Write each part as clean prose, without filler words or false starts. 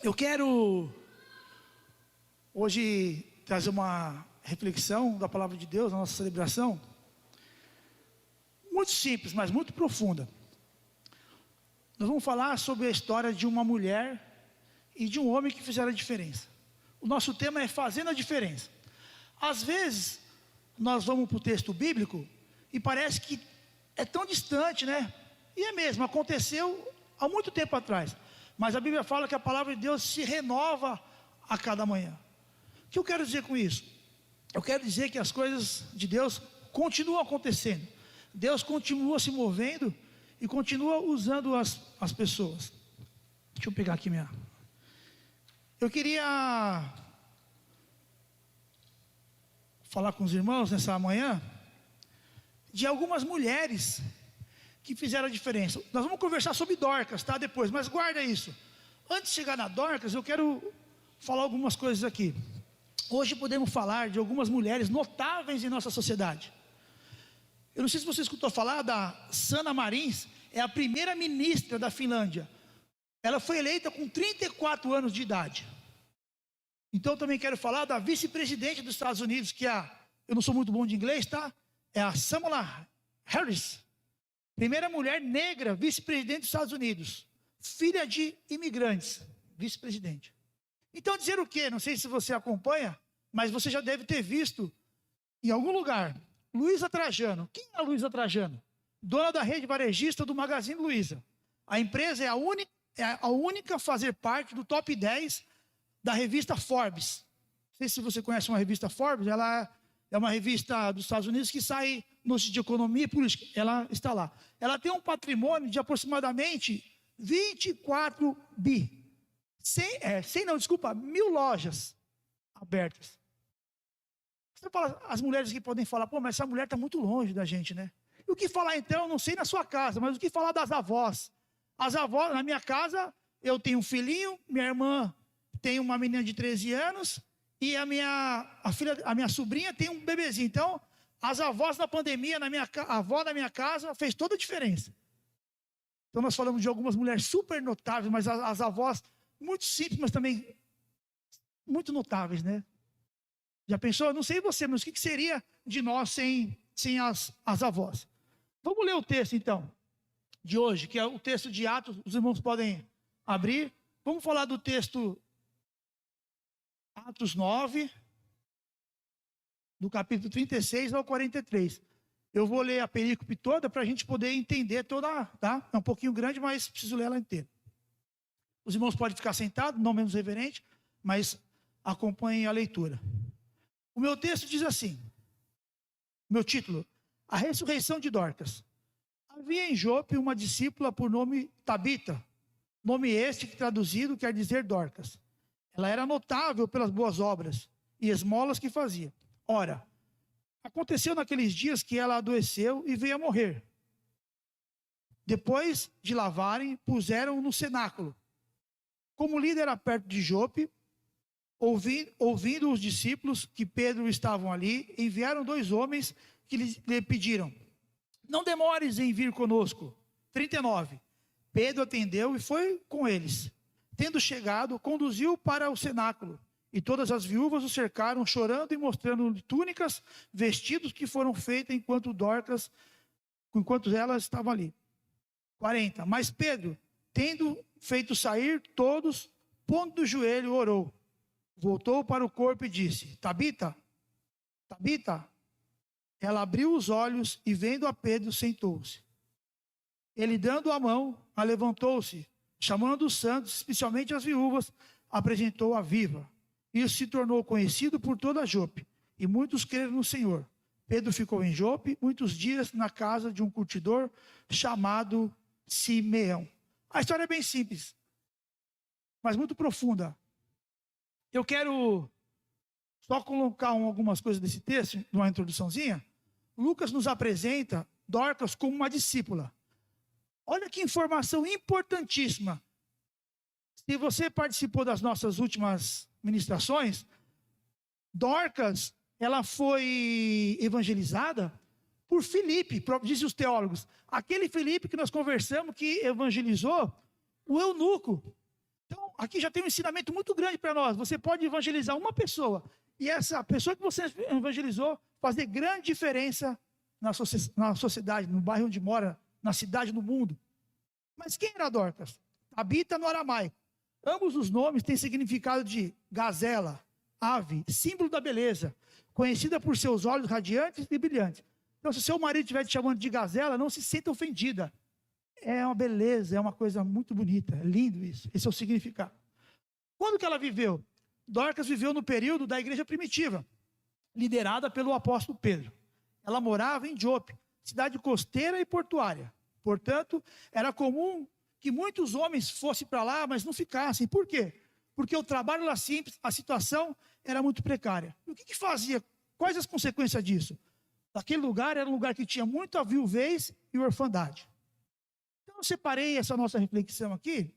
Eu quero hoje trazer uma reflexão da palavra de Deus na nossa celebração, muito simples, mas muito profunda. Nós vamos falar sobre a história de uma mulher e de um homem que fizeram a diferença. O nosso tema é fazendo a diferença. Às vezes, nós vamos para o texto bíblico e parece que é tão distante, né? E é mesmo, aconteceu há muito tempo atrás. Mas a Bíblia fala que a palavra de Deus se renova a cada manhã. O que eu quero dizer com isso? Eu quero dizer que as coisas de Deus continuam acontecendo. Deus continua se movendo e continua usando as pessoas. Deixa eu pegar aqui minha... Eu queria falar com os irmãos nessa manhã de algumas mulheres que fizeram a diferença. Nós vamos conversar sobre Dorcas, tá? Depois, mas guarda isso. Antes de chegar na Dorcas, eu quero falar algumas coisas aqui. Hoje podemos falar de algumas mulheres notáveis em nossa sociedade. Eu não sei se você escutou falar da Sanna Marins, é a primeira ministra da Finlândia. Ela foi eleita com 34 anos de idade. Então eu também quero falar da vice-presidente dos Estados Unidos, que é eu não sou muito bom de inglês, tá? É a Kamala Harris. Primeira mulher negra, vice-presidente dos Estados Unidos. Filha de imigrantes, vice-presidente. Então dizer o quê? Não sei se você acompanha, mas você já deve ter visto em algum lugar. Luísa Trajano. Quem é a Luísa Trajano? Dona da rede varejista do Magazine Luiza. A empresa é a única a fazer parte do top 10 da revista Forbes. Não sei se você conhece uma revista Forbes, ela é uma revista dos Estados Unidos que sai notícias de economia e política. Ela está lá. Ela tem um patrimônio de aproximadamente 24 bi. 1.000 lojas abertas. Você fala, as mulheres que podem falar, pô, mas essa mulher está muito longe da gente, né? E o que falar então, não sei na sua casa, mas o que falar das avós? As avós, na minha casa, eu tenho um filhinho, minha irmã tem uma menina de 13 anos, e a minha sobrinha tem um bebezinho. Então, as avós na pandemia, a avó da minha casa, fez toda a diferença. Então nós falamos de algumas mulheres super notáveis, mas as avós muito simples, mas também muito notáveis, né? Já pensou? Não sei você, mas o que seria de nós sem as avós? Vamos ler o texto então, de hoje, que é o texto de Atos, os irmãos podem abrir. Vamos falar do texto Atos 9, do capítulo 36 ao 43. Eu vou ler a perícope toda para a gente poder entender toda, tá? É um pouquinho grande, mas preciso ler ela inteira. Os irmãos podem ficar sentados, não menos reverente, mas acompanhem a leitura. O meu texto diz assim, meu título, A Ressurreição de Dorcas. Havia em Jope uma discípula por nome Tabita, nome este que traduzido quer dizer Dorcas. Ela era notável pelas boas obras e esmolas que fazia. Ora, aconteceu naqueles dias que ela adoeceu e veio a morrer. Depois de lavarem, puseram-o no cenáculo. Como líder era perto de Jope, ouvindo os discípulos que Pedro estavam ali, enviaram 2 homens que lhe pediram, não demores em vir conosco. 39. Pedro atendeu e foi com eles. Tendo chegado, conduziu para o cenáculo. E todas as viúvas o cercaram, chorando e mostrando túnicas, vestidos que foram feitos enquanto elas estavam ali. 40. Mas Pedro, tendo feito sair todos, pondo do joelho, orou. Voltou para o corpo e disse, Tabita, Tabita. Ela abriu os olhos e vendo a Pedro, sentou-se. Ele, dando a mão, a levantou-se, chamando os santos, especialmente as viúvas, apresentou-a viva. Isso se tornou conhecido por toda a Jope, e muitos creram no Senhor. Pedro ficou em Jope muitos dias na casa de um curtidor chamado Simeão. A história é bem simples, mas muito profunda. Eu quero só colocar algumas coisas desse texto, numa introduçãozinha. Lucas nos apresenta Dorcas como uma discípula. Olha que informação importantíssima. Se você participou das nossas últimas ministrações, Dorcas, ela foi evangelizada por Filipe, dizem os teólogos. Aquele Filipe que nós conversamos, que evangelizou o eunuco. Então, aqui já tem um ensinamento muito grande para nós. Você pode evangelizar uma pessoa, e essa pessoa que você evangelizou fazer grande diferença na sociedade, no bairro onde mora, na cidade, no mundo. Mas quem era Dorcas? Tabita no aramaico. Ambos os nomes têm significado de gazela, ave, símbolo da beleza, conhecida por seus olhos radiantes e brilhantes. Então, se seu marido estiver te chamando de gazela, não se sinta ofendida. É uma beleza, é uma coisa muito bonita, é lindo isso. Esse é o significado. Quando que ela viveu? Dorcas viveu no período da igreja primitiva, liderada pelo apóstolo Pedro. Ela morava em Jope, cidade costeira e portuária. Portanto, era comum que muitos homens fossem para lá, mas não ficassem. Por quê? Porque o trabalho era simples, a situação era muito precária. E o que fazia? Quais as consequências disso? Aquele lugar era um lugar que tinha muita viuvez e orfandade. Então, eu separei essa nossa reflexão aqui,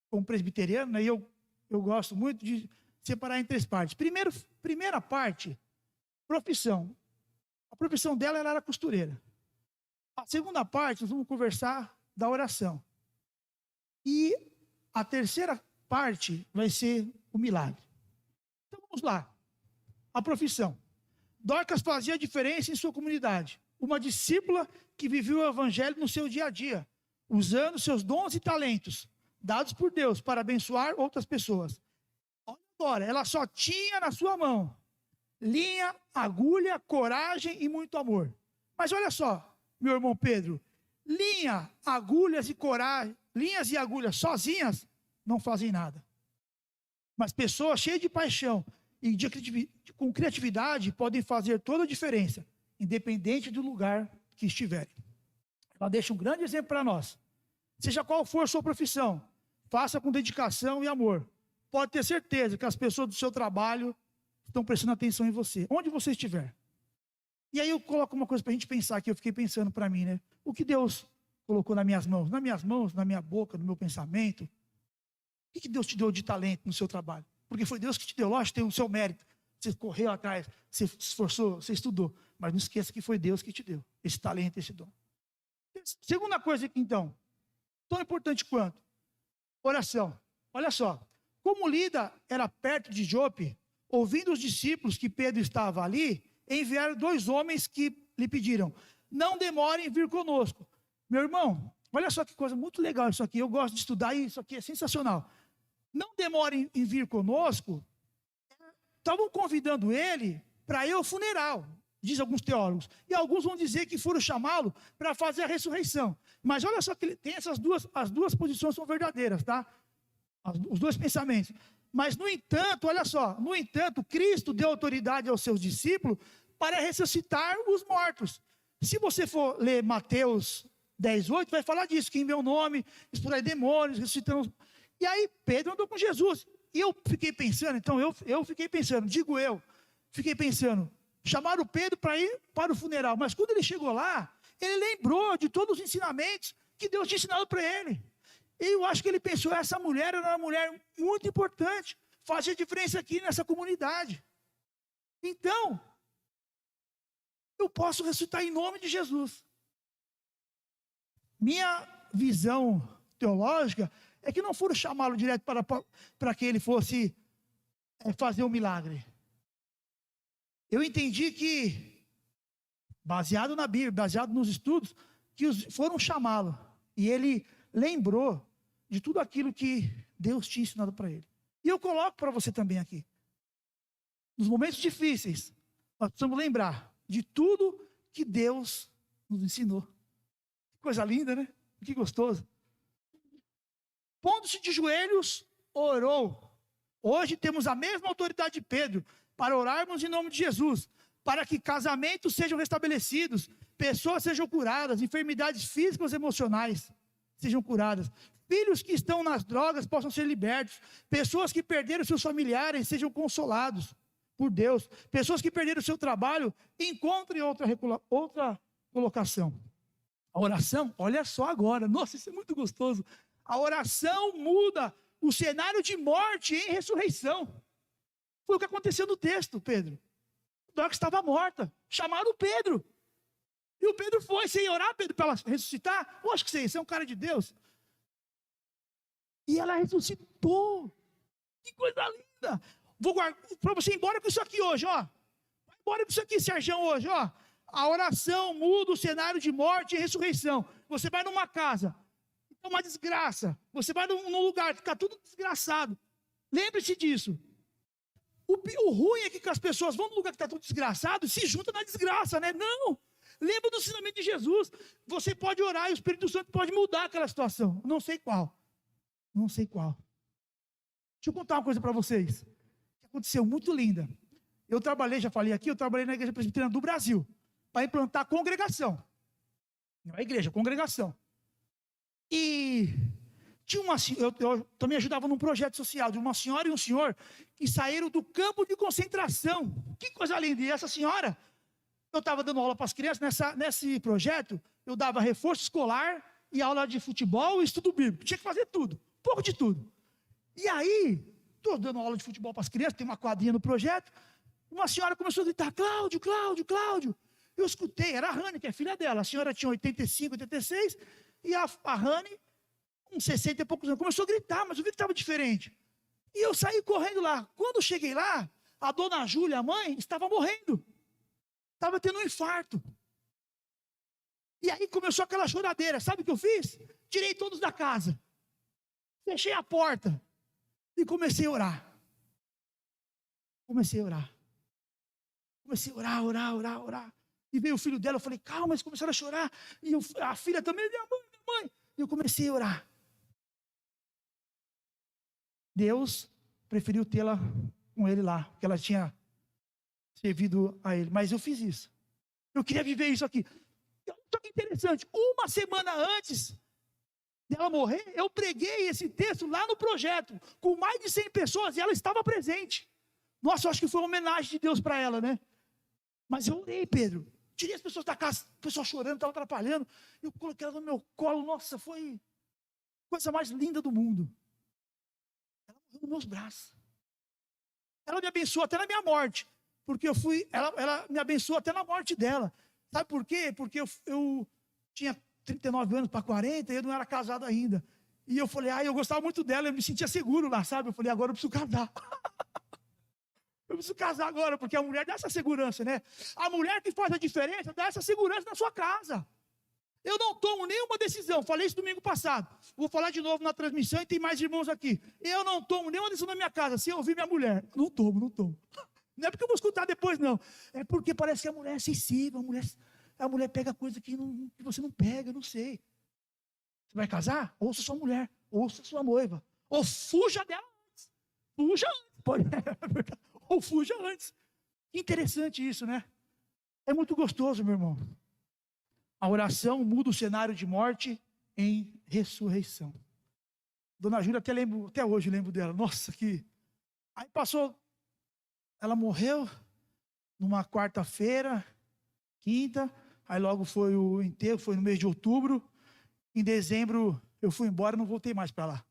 como presbiteriano, né, e eu gosto muito de separar em 3 partes. Primeira parte, profissão. A profissão dela era costureira. A segunda parte, nós vamos conversar da oração. E a terceira parte vai ser o milagre. Então vamos lá. A profissão. Dorcas fazia diferença em sua comunidade. Uma discípula que vivia o evangelho no seu dia a dia, usando seus dons e talentos, dados por Deus para abençoar outras pessoas. Olha agora, ela só tinha na sua mão linha, agulha, coragem e muito amor. Mas olha só, meu irmão Pedro, linha, agulhas e coragem, linhas e agulhas sozinhas não fazem nada. Mas pessoas cheias de paixão e com criatividade podem fazer toda a diferença, independente do lugar que estiverem. Ela deixa um grande exemplo para nós. Seja qual for a sua profissão, faça com dedicação e amor. Pode ter certeza que as pessoas do seu trabalho estão prestando atenção em você, onde você estiver. E aí eu coloco uma coisa para a gente pensar, que eu fiquei pensando para mim, né? O que Deus colocou nas minhas mãos, na minha boca, no meu pensamento. O que Deus te deu de talento no seu trabalho? Porque foi Deus que te deu, lógico, tem o seu mérito. Você correu atrás, você se esforçou, você estudou. Mas não esqueça que foi Deus que te deu esse talento, esse dom. Segunda coisa, então, tão importante quanto oração. Olha só, como Lida era perto de Jope, ouvindo os discípulos que Pedro estava ali, enviaram 2 homens que lhe pediram: não demorem em vir conosco. Meu irmão, olha só que coisa muito legal isso aqui, eu gosto de estudar e isso aqui é sensacional. Não demorem em vir conosco, estavam convidando ele para ir ao funeral, diz alguns teólogos. E alguns vão dizer que foram chamá-lo para fazer a ressurreição. Mas olha só que tem as duas posições são verdadeiras, tá? Os 2 pensamentos. Mas, no entanto, olha só, Cristo deu autoridade aos seus discípulos para ressuscitar os mortos. Se você for ler Mateus 10:8, vai falar disso, que em meu nome expulsarei demônios, ressuscitamos. E aí Pedro andou com Jesus. E eu fiquei pensando, fiquei pensando, chamaram Pedro para ir para o funeral, mas quando ele chegou lá, ele lembrou de todos os ensinamentos que Deus tinha ensinado para ele. E eu acho que ele pensou, essa mulher era uma mulher muito importante, fazia diferença aqui nessa comunidade. Então, eu posso ressuscitar em nome de Jesus. Minha visão teológica é que não foram chamá-lo direto para que ele fosse fazer um milagre. Eu entendi que, baseado na Bíblia, baseado nos estudos, que foram chamá-lo. E ele lembrou de tudo aquilo que Deus tinha ensinado para ele. E eu coloco para você também aqui. Nos momentos difíceis, nós precisamos lembrar de tudo que Deus nos ensinou. Que coisa linda, né? Que gostoso. Pondo-se de joelhos, orou. Hoje temos a mesma autoridade de Pedro para orarmos em nome de Jesus, para que casamentos sejam restabelecidos, pessoas sejam curadas, enfermidades físicas e emocionais sejam curadas, filhos que estão nas drogas possam ser libertos, pessoas que perderam seus familiares sejam consolados por Deus, pessoas que perderam seu trabalho encontrem outra colocação. A oração, olha só agora, nossa, isso é muito gostoso. A oração muda o cenário de morte em ressurreição. Foi o que aconteceu no texto, Pedro. Dorcas estava morta, chamaram Pedro. E o Pedro foi, sem orar, Pedro, para ela ressuscitar? Eu acho que você é um cara de Deus. E E ela ressuscitou. Que coisa linda. Vou guardar para você ir embora com isso aqui hoje, ó. Vai embora com isso aqui, Sergião, hoje, ó. A oração muda o cenário de morte e ressurreição. Você vai numa casa, é uma desgraça. Você vai num lugar, fica tudo desgraçado. Lembre-se disso. O ruim é que as pessoas vão num lugar que está tudo desgraçado e se juntam na desgraça, né? Não. Lembra do ensinamento de Jesus. Você pode orar e o Espírito Santo pode mudar aquela situação. Não sei qual. Não sei qual. Deixa eu contar uma coisa para vocês. Que aconteceu muito linda. Eu trabalhei, já falei aqui, eu trabalhei na Igreja Presbiteriana do Brasil. Para implantar congregação. Não é igreja, congregação. E tinha eu também ajudava num projeto social de uma senhora e um senhor que saíram do campo de concentração. Que coisa linda. E essa senhora, eu estava dando aula para as crianças, nesse projeto, eu dava reforço escolar e aula de futebol e estudo bíblico. Tinha que fazer tudo, um pouco de tudo. E aí, estou dando aula de futebol para as crianças, tem uma quadrinha no projeto, uma senhora começou a gritar, Cláudio, Cláudio, Cláudio. Eu escutei, era a Rani, que é filha dela. A senhora tinha 85, 86, e a Rani, uns 60 e poucos anos, começou a gritar, mas eu vi que estava diferente. E eu saí correndo lá. Quando eu cheguei lá, a dona Júlia, a mãe, estava morrendo. Estava tendo um infarto. E aí começou aquela choradeira. Sabe o que eu fiz? Tirei todos da casa. Fechei a porta. E comecei a orar. Comecei a orar, orar. E veio o filho dela, eu falei, calma, eles começaram a chorar. E a filha também, minha mãe. E eu comecei a orar. Deus preferiu tê-la com ele lá, porque ela tinha servido a ele. Mas eu fiz isso. Eu queria viver isso aqui. Só que interessante, uma semana antes dela morrer, eu preguei esse texto lá no projeto, com mais de 100 pessoas, e ela estava presente. Nossa, eu acho que foi uma homenagem de Deus para ela, né? Mas eu orei, Pedro. Tirei as pessoas da casa, o pessoal chorando, estava atrapalhando. Eu coloquei ela no meu colo. Nossa, foi a coisa mais linda do mundo. Ela morreu nos meus braços. Ela me abençoou até na minha morte. Porque ela me abençoou até na morte dela. Sabe por quê? Porque eu tinha 39 anos para 40 e eu não era casado ainda. E eu falei, eu gostava muito dela, eu me sentia seguro lá, sabe? Eu falei, agora eu preciso casar. Eu preciso casar agora, porque a mulher dá essa segurança, né? A mulher que faz a diferença dá essa segurança na sua casa. Eu não tomo nenhuma decisão, falei isso domingo passado. Vou falar de novo na transmissão e tem mais irmãos aqui. Eu não tomo nenhuma decisão na minha casa sem ouvir minha mulher. Não tomo. Não é porque eu vou escutar depois, não. É porque parece que a mulher é sensível, a mulher pega coisa que você não pega, eu não sei. Você vai casar? Ouça sua mulher, ouça sua noiva. Ou fuja dela antes. Fuja antes. Ou fuja antes. Interessante isso, né? É muito gostoso, meu irmão. A oração muda o cenário de morte em ressurreição. Dona Júlia, até hoje lembro dela. Nossa, que... Aí passou... Ela morreu numa quarta-feira, quinta, aí logo foi o enterro, foi no mês de outubro. Em dezembro eu fui embora e não voltei mais para lá.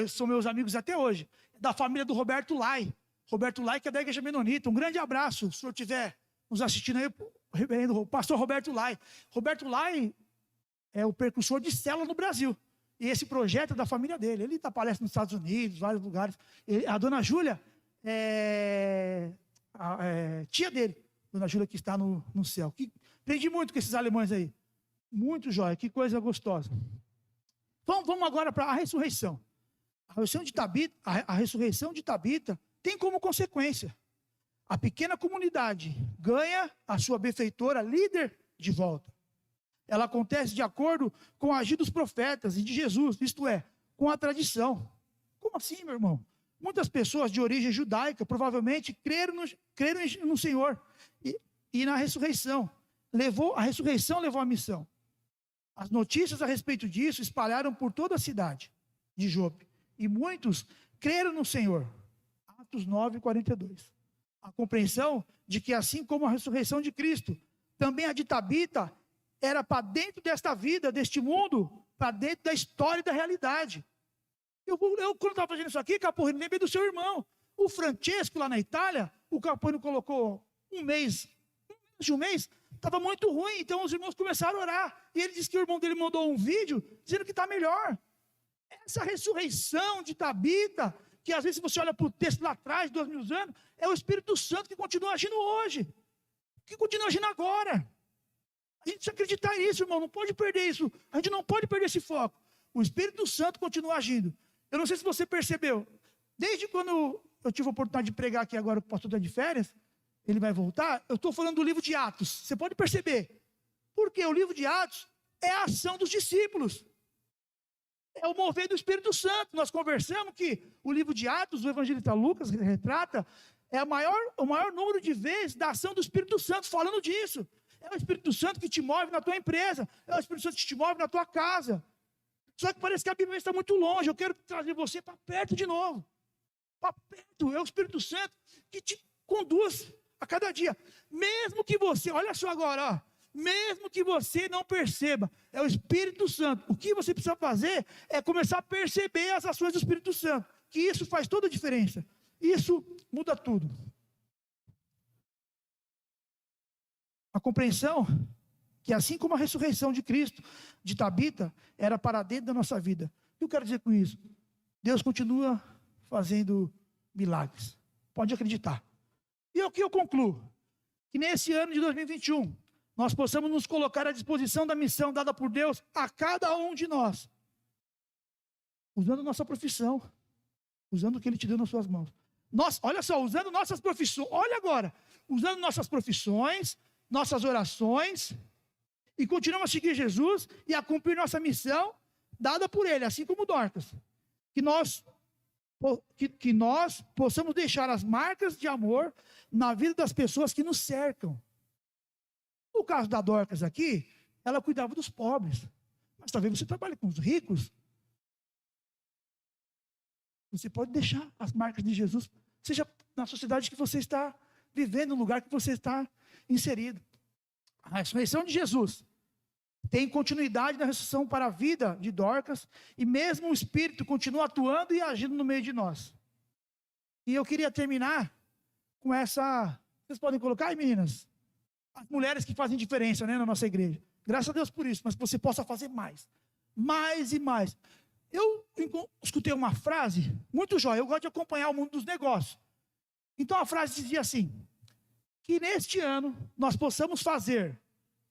São meus amigos até hoje, da família do Roberto Lai. Roberto Lai, que é da Igreja Menonita. Um grande abraço, se o senhor estiver nos assistindo aí, o pastor Roberto Lai. Roberto Lai é o percussor de célula no Brasil. E esse projeto é da família dele. Ele dá palestra nos Estados Unidos, vários lugares. A dona Júlia é tia dele, dona Júlia, que está no céu. Aprendi muito com esses alemães aí. Muito jóia, que coisa gostosa. Vamos agora para a ressurreição. A ressurreição de Tabita tem como consequência: a pequena comunidade ganha a sua benfeitora, líder, de volta. Ela acontece de acordo com o agir dos profetas e de Jesus, isto é, com a tradição. Como assim, meu irmão? Muitas pessoas de origem judaica provavelmente creram no Senhor e na ressurreição. A ressurreição levou a missão. As notícias a respeito disso espalharam por toda a cidade de Jope. E muitos creram no Senhor. Atos 9, 42. A compreensão de que, assim como a ressurreição de Cristo, também a de Tabita era para dentro desta vida, deste mundo, para dentro da história e da realidade. Eu quando estava fazendo isso aqui, Caporrino, lembrei do seu irmão. O Francesco, lá na Itália, o Caporrino colocou menos de um mês, estava muito ruim, então os irmãos começaram a orar. E ele disse que o irmão dele mandou um vídeo dizendo que está melhor. essa ressurreição de Tabita, que às vezes você olha para o texto lá atrás, 2000 anos, é o Espírito Santo que continua agindo hoje, que continua agindo agora. A gente precisa acreditar nisso, irmão, não pode perder isso, a gente não pode perder esse foco. O Espírito Santo continua agindo. Eu não sei se você percebeu, desde quando eu tive a oportunidade de pregar aqui agora, que o pastor está de férias, ele vai voltar, eu estou falando do livro de Atos, você pode perceber, porque o livro de Atos é a ação dos discípulos, é o mover do Espírito Santo. Nós conversamos que o livro de Atos, o evangelista Lucas retrata, é o maior número de vezes da ação do Espírito Santo, falando disso. É o Espírito Santo que te move na tua empresa, é o Espírito Santo que te move na tua casa. Só que parece que a Bíblia está muito longe, eu quero trazer você para perto de novo. Para perto, é o Espírito Santo que te conduz a cada dia. Mesmo que você, olha só agora, ó, mesmo que você não perceba, é o Espírito Santo. O que você precisa fazer é começar a perceber as ações do Espírito Santo, que isso faz toda a diferença. Isso muda tudo. A compreensão que assim como a ressurreição de Cristo, de Tabita, era para dentro da nossa vida. O que eu quero dizer com isso? Deus continua fazendo milagres. Pode acreditar. E o que eu concluo? Que nesse ano de 2021, nós possamos nos colocar à disposição da missão dada por Deus a cada um de nós. Usando nossa profissão. Usando o que Ele te deu nas suas mãos. Olha só, usando nossas profissões. Olha agora. Usando nossas profissões, nossas orações. E continuamos a seguir Jesus e a cumprir nossa missão dada por Ele, assim como Dorcas. Que nós possamos deixar as marcas de amor na vida das pessoas que nos cercam. No caso da Dorcas aqui, ela cuidava dos pobres. Mas talvez você trabalhe com os ricos. Você pode deixar as marcas de Jesus, seja na sociedade que você está vivendo, no lugar que você está inserido. A ressurreição de Jesus tem continuidade na ressurreição para a vida de Dorcas, e mesmo o Espírito continua atuando e agindo no meio de nós. E eu queria terminar com essa... Vocês podem colocar aí, meninas? As mulheres que fazem diferença, né, na nossa igreja. Graças a Deus por isso, mas que você possa fazer mais. Mais e mais. Eu escutei uma frase, muito jóia, eu gosto de acompanhar o mundo dos negócios. Então a frase dizia assim, que neste ano nós possamos fazer,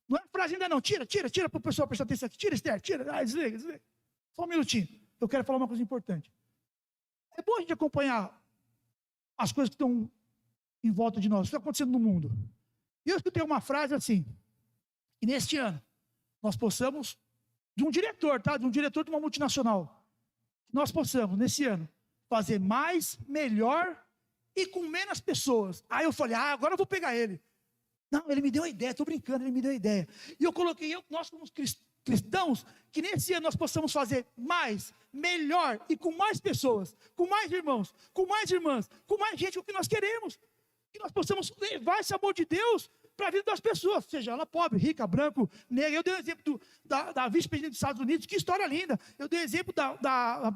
não é frase ainda não, tira para o pessoal prestar atenção aqui, tira Esther, tira, desliga. Só um minutinho, eu quero falar uma coisa importante. É bom a gente acompanhar as coisas que estão em volta de nós, o que está acontecendo no mundo. E eu escutei uma frase assim, que neste ano, nós possamos, de um diretor, tá? De um diretor de uma multinacional, nós possamos, nesse ano, fazer mais, melhor e com menos pessoas. Aí eu falei, agora eu vou pegar ele. Não, ele me deu a ideia, estou brincando, ele me deu a ideia. E eu coloquei, nós como cristãos, que nesse ano nós possamos fazer mais, melhor e com mais pessoas, com mais irmãos, com mais irmãs, com mais gente, o que nós queremos. Que nós possamos levar esse amor de Deus para a vida das pessoas, seja ela pobre, rica, branco, negra. Eu dei o exemplo da vice-presidente dos Estados Unidos, que história linda. Eu dei o exemplo da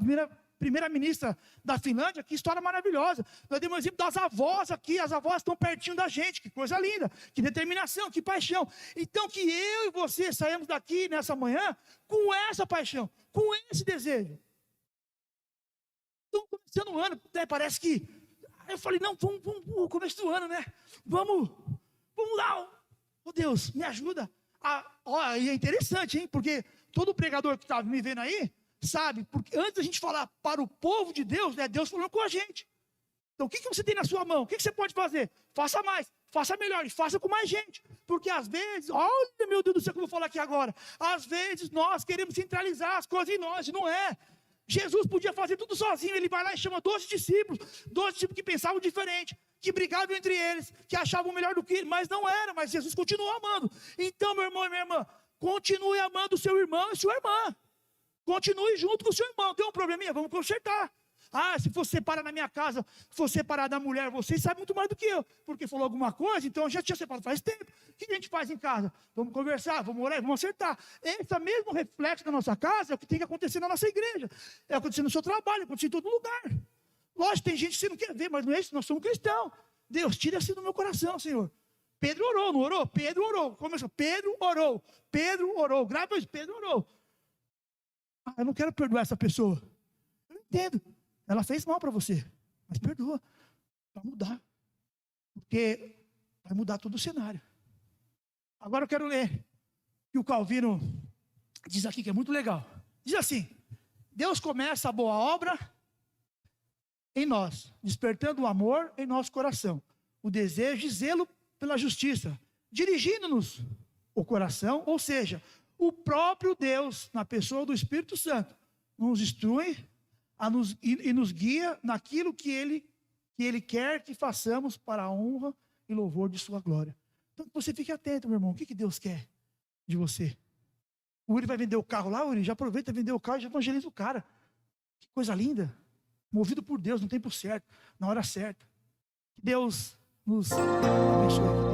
primeira-ministra da Finlândia, que história maravilhosa. Eu dei o exemplo das avós aqui, as avós estão pertinho da gente, que coisa linda, que determinação, que paixão. Então que eu e você saímos daqui nessa manhã com essa paixão, com esse desejo. Então, começando o ano, parece que... Eu falei, não, vamos no começo do ano, né? Vamos lá. Oh, Deus, me ajuda. E é interessante, hein? Porque todo pregador que está me vendo aí, sabe? Porque antes da gente falar para o povo de Deus, é Deus falando com a gente. Então, o que você tem na sua mão? O que você pode fazer? Faça mais, faça melhor e faça com mais gente. Porque às vezes, olha, meu Deus do céu, que eu vou falar aqui agora. Às vezes nós queremos centralizar as coisas em nós, e não é. Jesus podia fazer tudo sozinho, ele vai lá e chama 12 discípulos que pensavam diferente, que brigavam entre eles, que achavam melhor do que ele, mas não era, mas Jesus continuou amando. Então, meu irmão e minha irmã, continue amando o seu irmão e sua irmã, continue junto com o seu irmão. Tem um probleminha? Vamos consertar. Se for separar na minha casa, for separar da mulher, vocês sabem muito mais do que eu, porque falou alguma coisa, então eu já tinha separado faz tempo. O que a gente faz em casa? Vamos conversar, vamos orar, vamos acertar. Esse mesmo reflexo da nossa casa é o que tem que acontecer na nossa igreja, é acontecer no seu trabalho, é acontecer em todo lugar. Lógico, tem gente que você não quer ver, mas não é isso, nós somos cristãos. Deus, tira assim do meu coração, Senhor. Pedro orou, não orou? Pedro orou. Começou, Pedro orou, grava isso, Pedro orou. Eu não quero perdoar essa pessoa. Entendo. Ela fez mal para você, mas perdoa, para mudar. Porque vai mudar todo o cenário. Agora eu quero ler que o Calvino diz aqui, que é muito legal. Diz assim: Deus começa a boa obra em nós, despertando o amor em nosso coração, o desejo e zelo pela justiça, dirigindo-nos o coração, ou seja, o próprio Deus, na pessoa do Espírito Santo, nos instrui e nos guia naquilo que Ele quer que façamos para a honra e louvor de sua glória. Então você fique atento, meu irmão, o que Deus quer de você? O Uri vai vender o carro lá, Uri, já aproveita, vender o carro e já evangeliza o cara. Que coisa linda. Movido por Deus, no tempo certo, na hora certa. Que Deus nos abençoe.